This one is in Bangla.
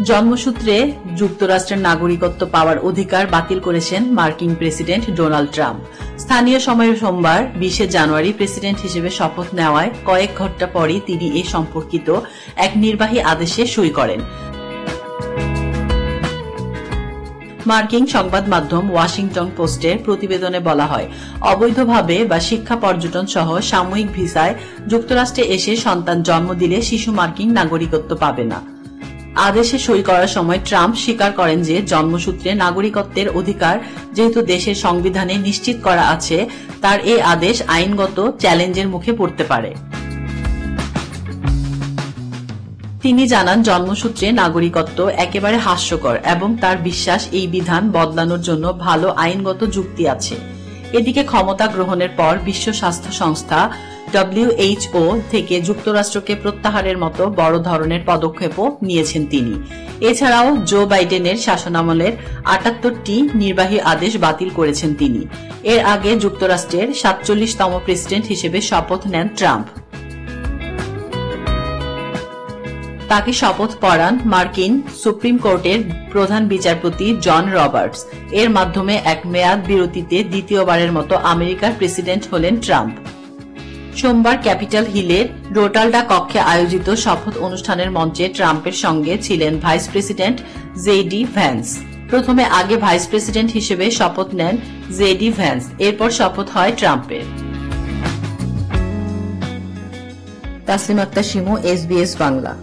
জন্মসূত্রে যুক্তরাষ্ট্রের নাগরিকত্ব পাওয়ার অধিকার বাতিল করেছেন মার্কিন প্রেসিডেন্ট ডোনাল্ড ট্রাম্প। স্থানীয় সময় সোমবার 20 জানুয়ারি প্রেসিডেন্ট হিসেবে শপথ নেওয়ায় কয়েক ঘণ্টা পরই তিনি এ সম্পর্কিত এক নির্বাহী আদেশে সই করেন। মার্কিন সংবাদ মাধ্যম ওয়াশিংটন পোস্টের প্রতিবেদনে বলা হয়, অবৈধভাবে বা শিক্ষা পর্যটন সহ সাময়িক ভিসায় যুক্তরাষ্ট্রে এসে সন্তান জন্ম দিলে শিশু মার্কিন নাগরিকত্ব পাবে না। আদেশে সই করার সময় ট্রাম্প স্বীকার করেন যে জন্মসূত্রে নাগরিকত্বের অধিকার যেহেতু দেশের সংবিধানে নিশ্চিত করা আছে, তার এই আদেশ আইনগত চ্যালেঞ্জের মুখে পড়তে পারে। তিনি জানান, জন্মসূত্রে নাগরিকত্ব একেবারে হাস্যকর এবং তার বিশ্বাস এই বিধান বদলানোর জন্য ভালো আইনগত যুক্তি আছে। এদিকে ক্ষমতা গ্রহণের পর বিশ্ব স্বাস্থ্য সংস্থা WHO থেকে যুক্তরাষ্ট্রকে প্রত্যাহারের মতো বড় ধরনের পদক্ষেপও নিয়েছেন তিনি। এছাড়াও জো বাইডেনের শাসনামলের 78টি নির্বাহী আদেশ বাতিল করেছেন তিনি। এর আগে যুক্তরাষ্ট্রের 47তম প্রেসিডেন্ট হিসেবে শপথ নেন ট্রাম্প। তাকে শপথ পড়ান মার্কিন সুপ্রিম কোর্টের প্রধান বিচারপতি জন রবার্টস। এর মাধ্যমে এক মেয়াদ বিরতিতে দ্বিতীয়বারের মতো আমেরিকার প্রেসিডেন্ট হলেন ট্রাম্প। সোমবার ক্যাপিটাল হিলের রোটালডা কক্ষে আয়োজিত শপথ অনুষ্ঠানের মঞ্চে ট্রাম্পের সঙ্গে ছিলেন ভাইস প্রেসিডেন্ট জেডি ভ্যান্স। প্রথমে আগে ভাইস প্রেসিডেন্ট হিসেবে শপথ নেন জেডি ভ্যান্স, এরপর শপথ হয় ট্রাম্পের। তাসলিম আক্তার শিমু, SBS বাংলা।